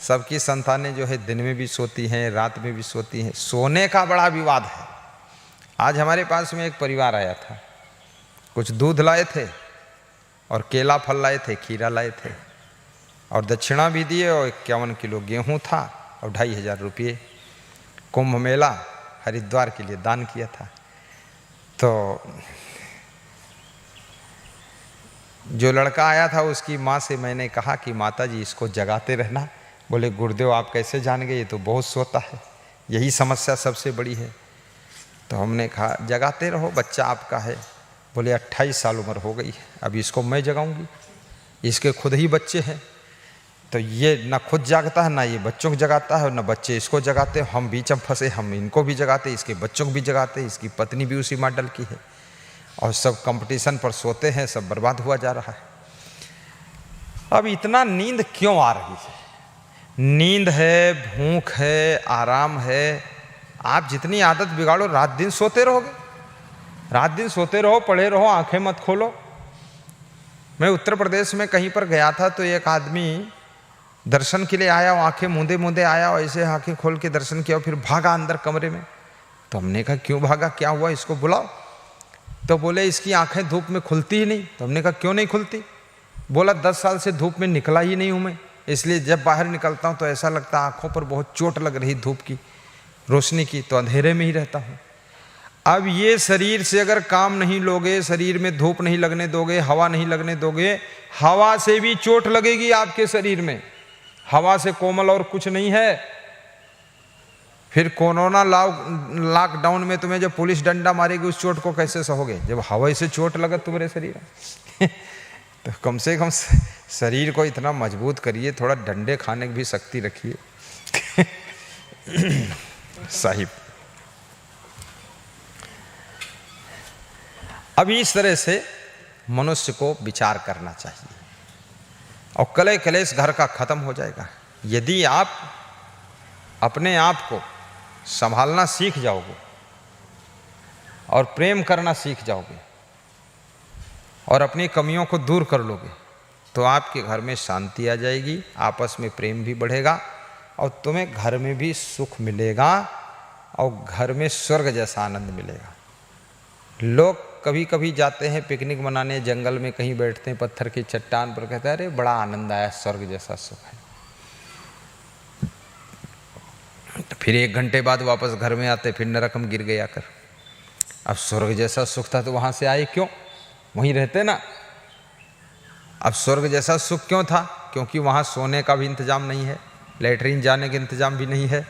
सबकी संतानें जो है दिन में भी सोती हैं, रात में भी सोती हैं, सोने का बड़ा विवाद है। आज हमारे पास में एक परिवार आया था, कुछ दूध लाए थे और केला फल लाए थे, खीरा लाए थे और दक्षिणा भी दिए और 51 किलो गेहूं था और 2500 रुपये कुंभ मेला हरिद्वार के लिए दान किया था। तो जो लड़का आया था उसकी माँ से मैंने कहा कि माता जी इसको जगाते रहना। बोले गुरुदेव आप कैसे जान गए, ये तो बहुत सोता है, यही समस्या सबसे बड़ी है। तो हमने कहा जगाते रहो, बच्चा आपका है। बोले 28 साल उम्र हो गई है, अभी इसको मैं जगाऊंगी, इसके खुद ही बच्चे हैं। तो ये ना खुद जागता है, ना ये बच्चों को जगाता है, ना बच्चे इसको जगाते। हम बीच में फंसे, हम इनको भी जगाते, इसके बच्चों को भी जगाते, इसकी पत्नी भी उसी मॉडल की है और सब कंपटीशन पर सोते हैं, सब बर्बाद हुआ जा रहा है। अब इतना नींद क्यों आ रही है? नींद है, भूख है, आराम है। आप जितनी आदत बिगाड़ो, रात दिन सोते रहोगे, रात दिन सोते रहो, पड़े रहो, आंखें मत खोलो। मैं उत्तर प्रदेश में कहीं पर गया था तो एक आदमी दर्शन के लिए आया, आंखें मूंदे मूंदे आया और ऐसे आंखें खोल के दर्शन किया, फिर भागा अंदर कमरे में। तो हमने कहा क्यों भागा, क्या हुआ, इसको बुलाओ। तो बोले इसकी आंखें धूप में खुलती ही नहीं। तो हमने कहा क्यों नहीं खुलती? बोला 10 साल से धूप में निकला ही नहीं हूं मैं, इसलिए जब बाहर निकलता हूं तो ऐसा लगता है आंखों पर बहुत चोट लग रही धूप की रोशनी की, तो अंधेरे में ही रहता हूं। अब ये शरीर से अगर काम नहीं लोगे, शरीर में धूप नहीं लगने दोगे, हवा नहीं लगने दोगे, हवा से भी चोट लगेगी आपके शरीर में। हवा से कोमल और कुछ नहीं है। फिर कोरोना लॉकडाउन में तुम्हें जब पुलिस डंडा मारेगी उस चोट को कैसे सहोगे, जब हवा से चोट लगे तुम्हारे शरीर में। तो कम से कम शरीर को इतना मजबूत करिए, थोड़ा डंडे खाने की भी शक्ति रखिए। साहिब, अब इस तरह से मनुष्य को विचार करना चाहिए और कलह कलेश घर का खत्म हो जाएगा। यदि आप अपने आप को संभालना सीख जाओगे और प्रेम करना सीख जाओगे और अपनी कमियों को दूर कर लोगे तो आपके घर में शांति आ जाएगी, आपस में प्रेम भी बढ़ेगा और तुम्हें घर में भी सुख मिलेगा और घर में स्वर्ग जैसा आनंद मिलेगा। लोग कभी कभी जाते हैं पिकनिक मनाने, जंगल में कहीं बैठते हैं पत्थर की चट्टान पर, कहते हैं अरे बड़ा आनंद आया, स्वर्ग जैसा सुख है। तो फिर 1 घंटे बाद वापस घर में आते, फिर नरक में गिर गया कर। अब स्वर्ग जैसा सुख था तो वहां से आए क्यों, वहीं रहते ना। अब स्वर्ग जैसा सुख क्यों था? क्योंकि वहाँ सोने का भी इंतजाम नहीं है, लेटरिन जाने का इंतजाम भी नहीं है,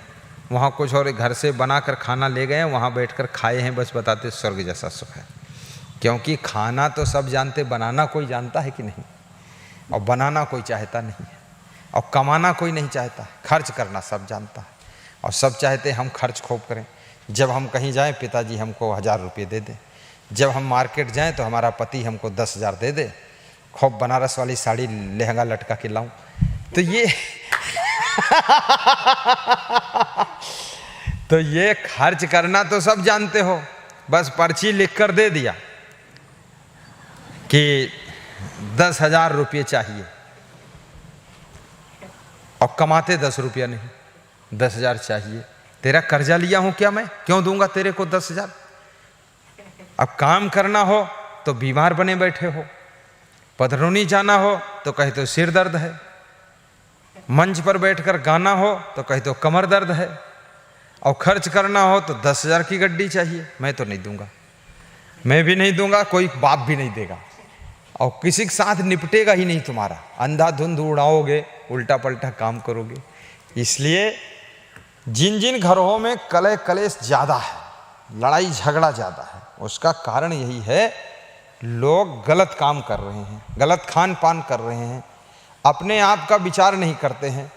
वहाँ कुछ और घर से बनाकर खाना ले गए, वहाँ बैठकर खाए हैं, बस बताते स्वर्ग जैसा सुख है। क्योंकि खाना तो सब जानते, बनाना कोई जानता है कि नहीं, और बनाना कोई चाहता नहीं है, और कमाना कोई नहीं चाहता, खर्च करना सब जानता है और सब चाहते हम खर्च खूब करें। जब हम कहीं जाएं पिताजी हमको 1000 रुपये दे दें, जब हम मार्केट जाएं तो हमारा पति हमको 10,000 दे दे, खूब बनारस वाली साड़ी लहंगा लटका के लाऊं। तो ये तो ये खर्च करना तो सब जानते हो, बस पर्ची लिख कर दे दिया कि 10,000 रुपये चाहिए और कमाते 10 रुपया नहीं, 10,000 चाहिए। तेरा कर्जा लिया हूं क्या मैं, क्यों दूंगा तेरे को 10,000? अब काम करना हो तो बीमार बने बैठे हो, पधरौनी जाना हो तो कहते हो सिर दर्द है, मंच पर बैठकर गाना हो तो कहते हो कमर दर्द है, और खर्च करना हो तो 10,000 की गड्डी चाहिए। मैं तो नहीं दूंगा, मैं भी नहीं दूंगा, कोई बाप भी नहीं देगा, और किसी के साथ निपटेगा ही नहीं तुम्हारा। अंधाधुंध उड़ाओगे, उल्टा पल्टा काम करोगे। इसलिए जिन जिन घरों में कलह कलेश ज़्यादा है, लड़ाई झगड़ा ज़्यादा है, उसका कारण यही है लोग गलत काम कर रहे हैं, गलत खान पान कर रहे हैं, अपने आप का विचार नहीं करते हैं।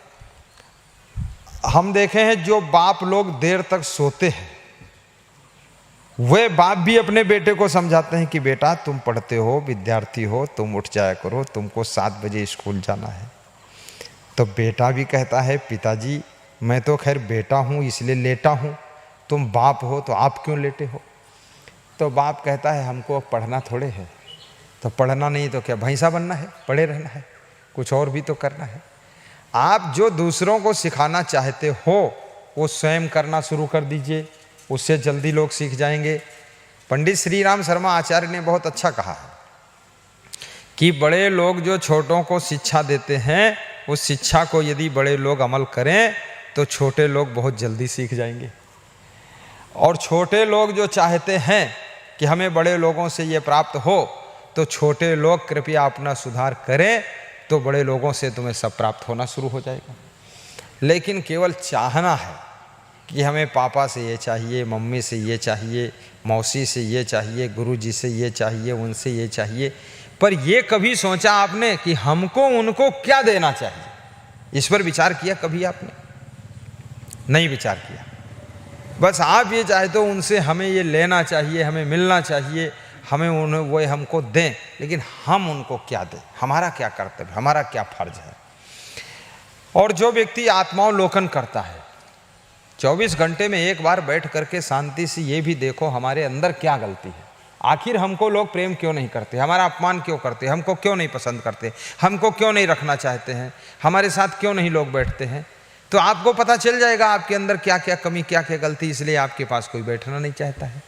हम देखे हैं जो बाप लोग देर तक सोते हैं, वे बाप भी अपने बेटे को समझाते हैं कि बेटा तुम पढ़ते हो, विद्यार्थी हो, तुम उठ जाया करो, तुमको 7 बजे स्कूल जाना है। तो बेटा भी कहता है पिताजी मैं तो खैर बेटा हूँ इसलिए लेटा हूँ, तुम बाप हो तो आप क्यों लेटे हो? तो बाप कहता है हमको पढ़ना थोड़े है, तो पढ़ना नहीं तो क्या भैंसा बनना है, पढ़े रहना है। कुछ और भी तो करना है। आप जो दूसरों को सिखाना चाहते हो वो स्वयं करना शुरू कर दीजिए, उससे जल्दी लोग सीख जाएंगे। पंडित श्री राम शर्मा आचार्य ने बहुत अच्छा कहा है कि बड़े लोग जो छोटों को शिक्षा देते हैं, उस शिक्षा को यदि बड़े लोग अमल करें तो छोटे लोग बहुत जल्दी सीख जाएंगे। और छोटे लोग जो चाहते हैं कि हमें बड़े लोगों से ये प्राप्त हो, तो छोटे लोग कृपया अपना सुधार करें, तो बड़े लोगों से तुम्हें सब प्राप्त होना शुरू हो जाएगा। लेकिन केवल चाहना है कि हमें पापा से ये चाहिए, मम्मी से ये चाहिए, मौसी से ये चाहिए, गुरुजी से ये चाहिए, उनसे ये चाहिए, पर ये कभी सोचा आपने कि हमको उनको क्या देना चाहिए? इस पर विचार किया कभी आपने? नहीं विचार किया। बस आप ये चाहते हो उनसे हमें ये लेना चाहिए, हमें मिलना चाहिए, हमें उन्हें वो हमको दें, लेकिन हम उनको क्या दें? हमारा क्या कर्तव्य, हमारा क्या फर्ज है? और जो व्यक्ति आत्मावलोकन करता है, 24 घंटे में एक बार बैठ करके शांति से ये भी देखो हमारे अंदर क्या गलती है। आखिर हमको लोग प्रेम क्यों नहीं करते, हमारा अपमान क्यों करते, हमको क्यों नहीं पसंद करते, हमको क्यों नहीं रखना चाहते हैं, हमारे साथ क्यों नहीं लोग बैठते हैं? तो आपको पता चल जाएगा आपके अंदर क्या क्या कमी, क्या क्या गलती, इसलिए आपके पास कोई बैठना नहीं चाहता है।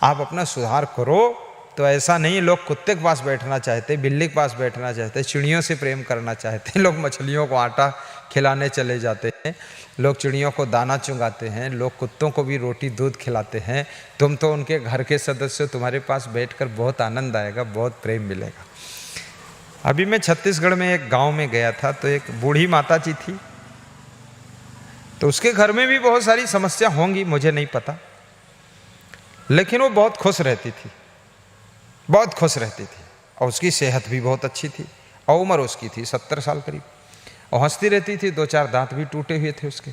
आप अपना सुधार करो। तो ऐसा नहीं लोग कुत्ते के पास बैठना चाहते, बिल्ली के पास बैठना चाहते, चिड़ियों से प्रेम करना चाहते, लोग मछलियों को आटा खिलाने चले जाते हैं, लोग चिड़ियों को दाना चुंगाते हैं, लोग कुत्तों को भी रोटी दूध खिलाते हैं। तुम तो उनके घर के सदस्य हो, तुम्हारे पास बैठकर बहुत आनंद आएगा, बहुत प्रेम मिलेगा। अभी मैं छत्तीसगढ़ में एक गांव में गया था, तो एक बूढ़ी माता जी थी, तो उसके घर में भी बहुत सारी समस्या होंगी, मुझे नहीं पता, लेकिन वो बहुत खुश रहती थी, बहुत खुश रहती थी, और उसकी सेहत भी बहुत अच्छी थी, और उम्र उसकी थी 70 साल करीब, और हंसती रहती थी, 2-4 दांत भी टूटे हुए थे उसके।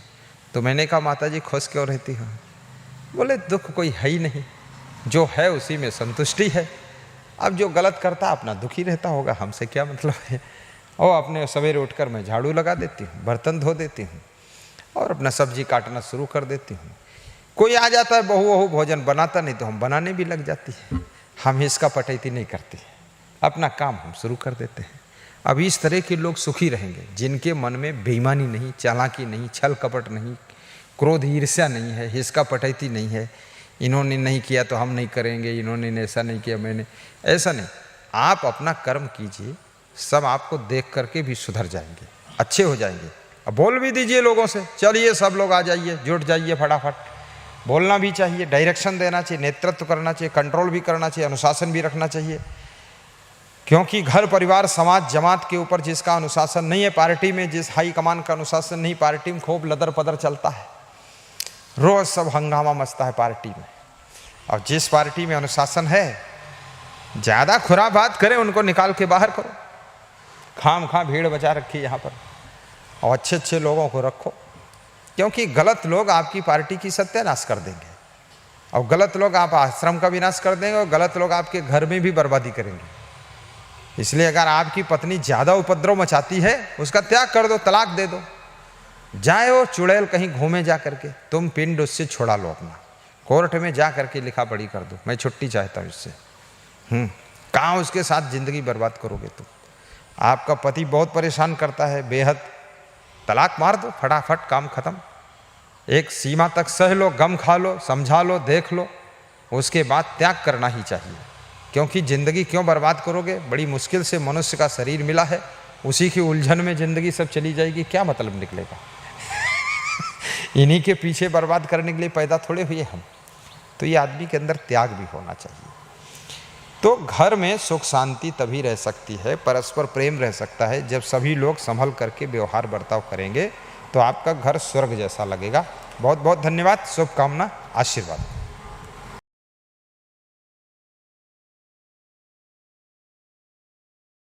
तो मैंने कहा माता जी खुश क्यों रहती हो? बोले दुख कोई है ही नहीं, जो है उसी में संतुष्टि है। अब जो गलत करता अपना दुखी रहता होगा, हमसे क्या मतलब है। और अपने सवेरे उठकर मैं झाड़ू लगा देती हूँ, बर्तन धो देती हूँ, और अपना सब्जी काटना शुरू कर देती हूँ। कोई आ जाता है बहू वहू भोजन बनाता नहीं, तो हम बनाने भी लग जाती है। हम इसका पटैती नहीं करते, अपना काम हम शुरू कर देते हैं। अब इस तरह के लोग सुखी रहेंगे जिनके मन में बेईमानी नहीं, चालाकी नहीं, छल कपट नहीं, क्रोध ईर्ष्या नहीं है, हिसका पटैती नहीं है। इन्होंने नहीं किया तो हम नहीं करेंगे, इन्होंने ऐसा नहीं किया, मैंने ऐसा नहीं। आप अपना कर्म कीजिए, सब आपको देख करके भी सुधर जाएंगे, अच्छे हो जाएंगे। अब बोल भी दीजिए लोगों से, चलिए सब लोग आ जाइए, जुट जाइए, फटाफट बोलना भी चाहिए, डायरेक्शन देना चाहिए, नेतृत्व करना चाहिए, कंट्रोल भी करना चाहिए, अनुशासन भी रखना चाहिए। क्योंकि घर परिवार समाज जमात के ऊपर जिसका अनुशासन नहीं है, पार्टी में जिस हाई कमान का अनुशासन नहीं, पार्टी में खूब लदर पदर चलता है, रोज सब हंगामा मचता है पार्टी में। और जिस पार्टी में अनुशासन है, ज़्यादा खुराबात करें उनको निकाल के बाहर करो, खाम खा भीड़ बचा रखी यहाँ पर, और अच्छे अच्छे लोगों को रखो। क्योंकि गलत लोग आपकी पार्टी की सत्यानाश कर देंगे, और गलत लोग आप आश्रम का विनाश कर देंगे, और गलत लोग आपके घर में भी बर्बादी करेंगे। इसलिए अगर आपकी पत्नी ज़्यादा उपद्रव मचाती है, उसका त्याग कर दो, तलाक दे दो, जाए वो चुड़ैल कहीं घूमे जा करके, तुम पिंड उससे छुड़ा लो अपना, कोर्ट में जा करके लिखा पढ़ी कर दो, मैं छुट्टी चाहता हूँ इससे। कहाँ उसके साथ ज़िंदगी बर्बाद करोगे तुम? आपका पति बहुत परेशान करता है बेहद, तलाक मार दो, फटाफट काम खत्म। एक सीमा तक सह लो, गम खा लो, समझा लो, देख लो, उसके बाद त्याग करना ही चाहिए। क्योंकि ज़िंदगी क्यों बर्बाद करोगे? बड़ी मुश्किल से मनुष्य का शरीर मिला है, उसी की उलझन में ज़िंदगी सब चली जाएगी, क्या मतलब निकलेगा? इन्हीं के पीछे बर्बाद करने के लिए पैदा थोड़े हुए हम। तो ये आदमी के अंदर त्याग भी होना चाहिए। तो घर में सुख शांति तभी रह सकती है, परस्पर प्रेम रह सकता है, जब सभी लोग संभल करके व्यवहार बर्ताव करेंगे, तो आपका घर स्वर्ग जैसा लगेगा। बहुत बहुत धन्यवाद, शुभकामना, आशीर्वाद।